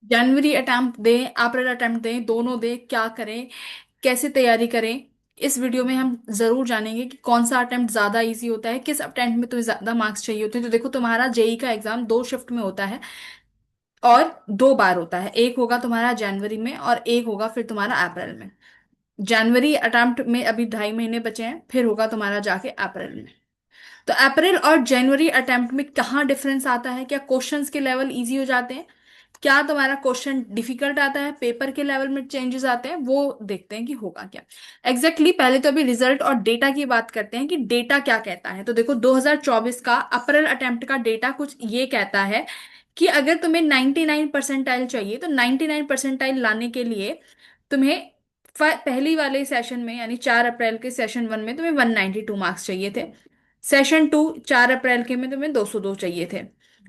जनवरी attempt दें, अप्रैल attempt दें, दोनों दें, क्या करें, कैसे तैयारी करें। इस वीडियो में हम जरूर जानेंगे कि कौन सा अटेम्प्ट ज्यादा इजी होता है, किस अटेम्प्ट में तुम्हें ज्यादा मार्क्स चाहिए होते हैं। तो देखो, तुम्हारा जेई का एग्जाम दो शिफ्ट में होता है और दो बार होता है। एक होगा तुम्हारा जनवरी में और एक होगा फिर तुम्हारा अप्रैल में। जनवरी अटेम्प्ट में अभी 2.5 महीने बचे हैं, फिर होगा तुम्हारा जाके अप्रैल में। तो अप्रैल और जनवरी अटेम्प्ट में कहाँ डिफरेंस आता है, क्या क्वेश्चंस के लेवल इजी हो जाते हैं, क्या तुम्हारा क्वेश्चन डिफिकल्ट आता है, पेपर के लेवल में चेंजेस आते हैं, वो देखते हैं कि होगा क्या पहले तो अभी रिजल्ट और डेटा की बात करते हैं कि डेटा क्या कहता है। तो देखो, 2024 का अप्रैल अटेम्प्ट का डेटा कुछ ये कहता है कि अगर तुम्हें 99 परसेंटाइल चाहिए तो 99 परसेंटाइल लाने के लिए तुम्हें पहली वाले सेशन में यानी 4 अप्रैल के सेशन वन में तुम्हें 192 मार्क्स चाहिए थे। सेशन टू 4 अप्रैल के में तुम्हें 202 चाहिए थे।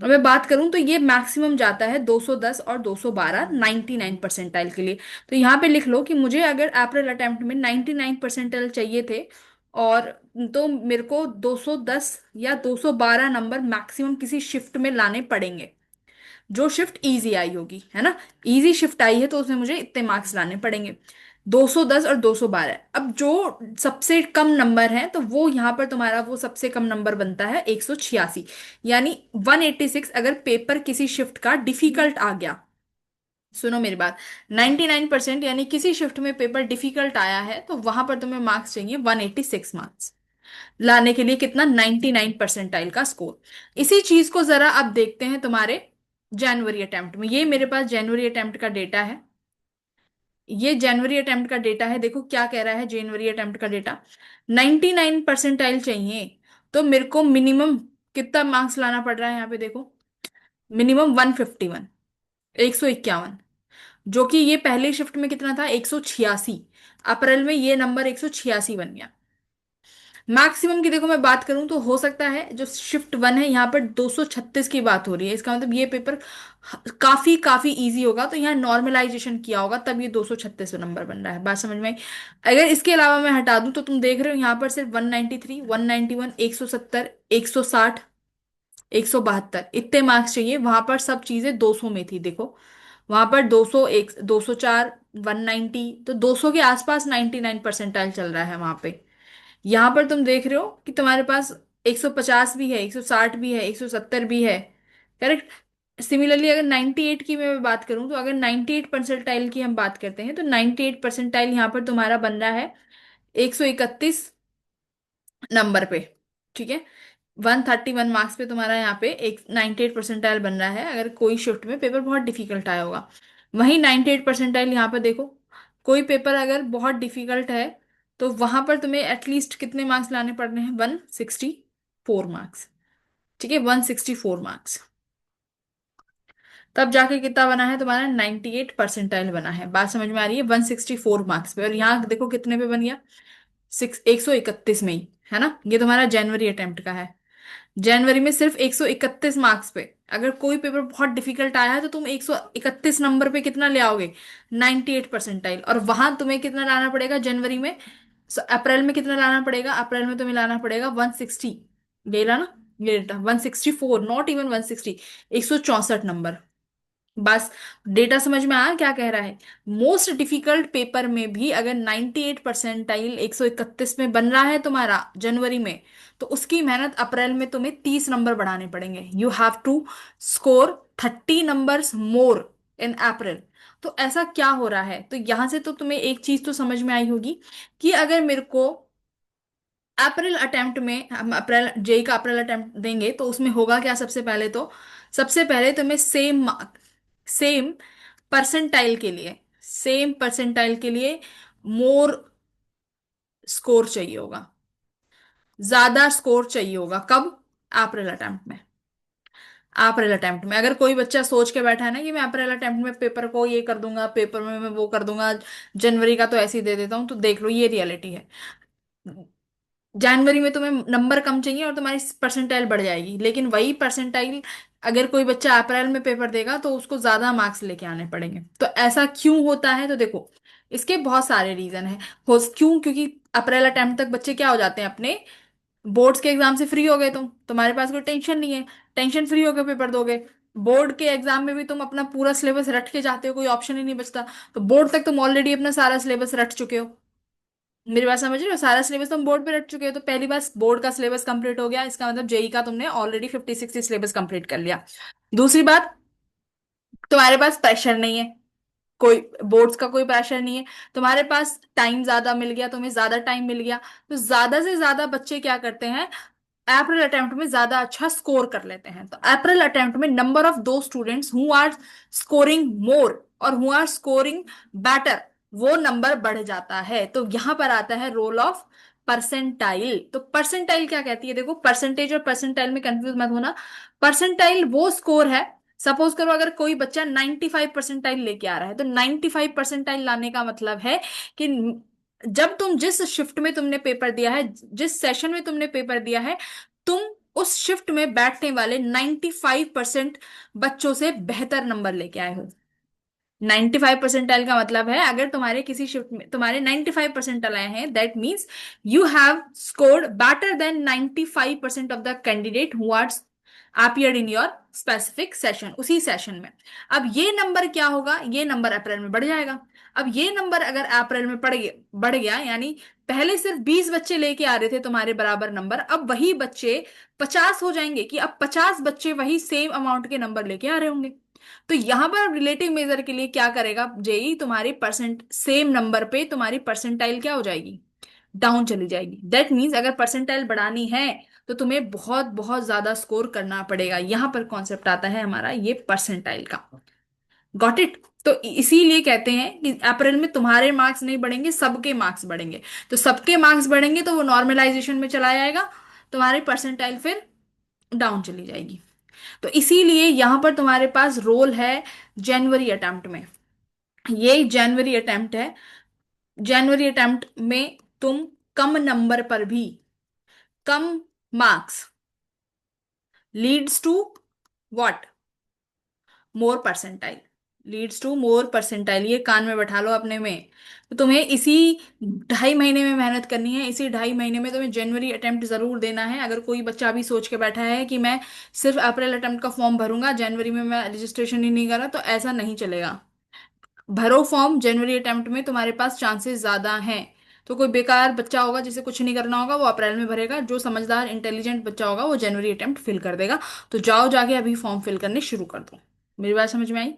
और मैं बात करूं तो ये मैक्सिमम जाता है 210 और 212 99 परसेंटाइल के लिए। तो यहाँ पे लिख लो कि मुझे अगर अप्रैल अटेम्प्ट में 99 परसेंटाइल चाहिए थे, और तो मेरे को 210 या 212 नंबर मैक्सिमम किसी शिफ्ट में लाने पड़ेंगे, जो शिफ्ट इजी आई होगी, है ना। इजी शिफ्ट आई है तो उसमें मुझे इतने मार्क्स लाने पड़ेंगे, 210 और 212। अब जो सबसे कम नंबर है तो वो यहाँ पर तुम्हारा वो सबसे कम नंबर बनता है 186, यानी 186। अगर पेपर किसी शिफ्ट का डिफिकल्ट आ गया, सुनो मेरी बात, 99% यानी किसी शिफ्ट में पेपर डिफिकल्ट आया है तो वहां पर तुम्हें मार्क्स चाहिए 186 मार्क्स लाने के लिए, कितना, 99 परसेंटाइल का स्कोर। इसी चीज को जरा अब देखते हैं तुम्हारे जनवरी अटेम्प्ट में। ये मेरे पास जनवरी अटेम्प्ट का डेटा है, ये जनवरी अटेम्प्ट का डेटा है। देखो क्या कह रहा है जनवरी अटेम्प्ट का डेटा, 99 परसेंटाइल चाहिए तो मेरे को मिनिमम कितना मार्क्स लाना पड़ रहा है यहाँ पे देखो, मिनिमम 151, 151। जो कि ये पहले शिफ्ट में कितना था, 186। अप्रैल में ये नंबर 186 बन गया। मैक्सिमम की देखो मैं बात करूं तो हो सकता है जो शिफ्ट वन है यहाँ पर 236 की बात हो रही है, इसका मतलब ये पेपर काफी काफी इजी होगा, तो यहाँ नॉर्मलाइजेशन किया होगा तब ये 236 नंबर बन रहा है। बात समझ में आई। अगर इसके अलावा मैं हटा दूं तो तुम देख रहे हो यहाँ पर सिर्फ 193, 191, 170, 160, 172 इतने मार्क्स चाहिए। वहां पर सब चीजें 200 में थी देखो, वहां पर 200, एक 204, 190, तो 200 के आसपास 99 परसेंटाइल चल रहा है वहां पे। यहां पर तुम देख रहे हो कि तुम्हारे पास 150 भी है, 160 भी है, 170 भी है। करेक्ट। सिमिलरली अगर 98 की मैं बात करूं तो अगर 98 परसेंटाइल की हम बात करते हैं तो 98 परसेंटाइल यहां पर तुम्हारा बन रहा है 131 नंबर पे। ठीक है, 131 मार्क्स पे तुम्हारा यहाँ पे एक 98 परसेंटाइल बन रहा है अगर कोई शिफ्ट में पेपर बहुत डिफिकल्ट आया होगा। वहीं 98 परसेंटाइल यहाँ पर देखो, कोई पेपर अगर बहुत डिफिकल्ट है तो वहां पर तुम्हें एटलीस्ट कितने मार्क्स लाने पड़ रहे हैं, 164 मार्क्स। ठीक है, 164 मार्क्स, तब जाके कितना बना है तुम्हारा, 98 परसेंटाइल बना है। बात समझ में आ रही है, 164 मार्क्स पे। और यहाँ देखो कितने पे बन गया, 131 में ही, है ना। ये तुम्हारा जनवरी अटेम्प्ट का है। जनवरी में सिर्फ 131 मार्क्स पे अगर कोई पेपर बहुत डिफिकल्ट आया है तो तुम 131 नंबर पे कितना ले आओगे, 98 परसेंटाइल। और वहां तुम्हें कितना लाना पड़ेगा जनवरी में, अप्रैल में कितना लाना पड़ेगा, अप्रैल में तुम्हें लाना पड़ेगा 160। ये ला ना, ये 164, नॉट इवन 160, 164 नंबर। बस, डेटा समझ में आया क्या कह रहा है। मोस्ट डिफिकल्ट पेपर में भी अगर 98 परसेंटाइल 131 में बन रहा है तुम्हारा जनवरी में, तो उसकी मेहनत अप्रैल में तुम्हें 30 नंबर बढ़ाने पड़ेंगे। You have to score 30 numbers more in April. तो ऐसा क्या हो रहा है, तो यहां से तो तुम्हें एक चीज तो समझ में आई होगी कि अगर मेरे को अप्रैल अटेम्प्ट में, हम अप्रैल जेई का अप्रैल अटेम्प्ट देंगे तो उसमें होगा क्या, सबसे पहले तुम्हें सेम परसेंटाइल के लिए, सेम परसेंटाइल के लिए मोर स्कोर चाहिए होगा, ज्यादा स्कोर चाहिए होगा। कब, अप्रैल अटेम्प्ट में। अप्रैल अटेम्प्ट में अगर कोई बच्चा सोच के बैठा है ना कि मैं अप्रैल अटेम्प्ट में पेपर को ये कर दूंगा, पेपर में मैं वो कर दूंगा, जनवरी का तो ऐसे ही दे देता हूँ, तो देख लो ये रियलिटी है। जनवरी में तुम्हें नंबर कम चाहिए और तुम्हारी परसेंटाइल बढ़ जाएगी, लेकिन वही परसेंटाइल अगर कोई बच्चा अप्रैल में पेपर देगा तो उसको ज्यादा मार्क्स लेके आने पड़ेंगे। तो ऐसा क्यों होता है, तो देखो इसके बहुत सारे रीजन है। हो क्यों, क्योंकि अप्रैल अटेम्प्ट तक बच्चे क्या हो जाते हैं, अपने बोर्ड्स के एग्जाम से फ्री हो गए, तुम्हारे पास कोई टेंशन नहीं है, टेंशन फ्री होकर पेपर दोगे। बोर्ड के एग्जाम में भी तुम अपना पूरा सिलेबस रट के जाते हो, कोई ऑप्शन ही नहीं बचता। तो बोर्ड तक तुम ऑलरेडी अपना सारा सिलेबस रट चुके हो। मेरी बात समझ रहे हो, सारा सिलेबस तुम बोर्ड पे रट चुके हो। तो पहली बार बोर्ड का सिलेबस कंप्लीट हो गया, इसका मतलब जेई का तुमने ऑलरेडी 50-60 सिलेबस कंप्लीट कर लिया। दूसरी बात, तुम्हारे पास प्रेशर नहीं है, कोई बोर्ड्स का कोई प्रेशर नहीं है। तुम्हारे पास टाइम ज्यादा मिल गया, तुम्हें ज्यादा टाइम मिल गया। तो ज्यादा से ज्यादा बच्चे क्या करते हैं, अप्रैल अटेम्प्ट में ज्यादा अच्छा स्कोर कर लेते हैं। तो अप्रैल अटेम्प्ट में नंबर ऑफ दो स्टूडेंट्स हु आर स्कोरिंग मोर और हु आर स्कोरिंग बेटर, वो नंबर बढ़ जाता है। तो यहां पर आता है रोल ऑफ परसेंटाइल। तो परसेंटाइल क्या कहती है, देखो परसेंटेज और परसेंटाइल में कंफ्यूज मत होना। परसेंटाइल वो स्कोर है, सपोज करो अगर कोई बच्चा 95 परसेंटाइल लेके आ रहा है, तो 95 परसेंटाइल लाने का मतलब है कि जब तुम जिस शिफ्ट में तुमने पेपर दिया है, जिस सेशन में तुमने पेपर दिया है, तुम उस शिफ्ट में बैठने वाले 95% बच्चों से बेहतर नंबर लेके आए हो। 95 परसेंटाइल का मतलब है अगर तुम्हारे किसी शिफ्ट में तुम्हारे 95 परसेंटाइल आए हैं, that means you have scored better than 95% of the candidate who are appeared in your specific session, उसी सेशन में। अब ये नंबर क्या होगा, ये नंबर अप्रैल में बढ़ जाएगा। अब ये नंबर अगर अप्रैल में बढ़ गया, यानी पहले सिर्फ 20 बच्चे लेके आ रहे थे तुम्हारे बराबर नंबर, अब वही बच्चे 50 हो जाएंगे, कि अब 50 बच्चे वही सेम अमाउंट के नंबर लेके आ रहे होंगे। तो यहां पर रिलेटिव मेजर के लिए क्या करेगा जेई, तुम्हारी परसेंट सेम नंबर पे तुम्हारी परसेंटाइल क्या हो जाएगी, डाउन चली जाएगी। दैट मीन्स अगर परसेंटाइल बढ़ानी है तो तुम्हें बहुत बहुत ज्यादा स्कोर करना पड़ेगा। यहां पर कॉन्सेप्ट आता है हमारा ये परसेंटाइल का। Got it. तो इसीलिए कहते हैं कि अप्रैल में तुम्हारे मार्क्स नहीं बढ़ेंगे, सबके मार्क्स बढ़ेंगे। तो सबके मार्क्स बढ़ेंगे तो वो नॉर्मलाइजेशन में चला जाएगा, तुम्हारी परसेंटाइल फिर डाउन चली जाएगी। तो इसीलिए यहां पर तुम्हारे पास रोल है जनवरी अटेम्प्ट में। ये जनवरी अटेम्प्ट है। जनवरी अटेम्प्ट में तुम कम नंबर पर भी कम marks leads to what, more percentile. Leads to more percentile, ये कान में बैठा लो अपने में। तो तुम्हें इसी 2.5 महीने में मेहनत करनी है। इसी 2.5 महीने में तुम्हें जनवरी अटेम्प्ट जरूर देना है। अगर कोई बच्चा अभी सोच के बैठा है कि मैं सिर्फ अप्रैल अटेम्प्ट का फॉर्म भरूंगा, जनवरी में मैं रजिस्ट्रेशन ही नहीं करा, तो ऐसा नहीं चलेगा। भरो फॉर्म, जनवरी अटेम्प्ट में तुम्हारे पास चांसेस ज्यादा हैं। तो कोई बेकार बच्चा होगा जिसे कुछ नहीं करना होगा, वो अप्रैल में भरेगा। जो समझदार इंटेलिजेंट बच्चा होगा वो जनवरी अटेम्प्ट फिल कर देगा। तो जाओ जाके अभी फॉर्म फिल करने शुरू कर दो। मेरी बात समझ में आई?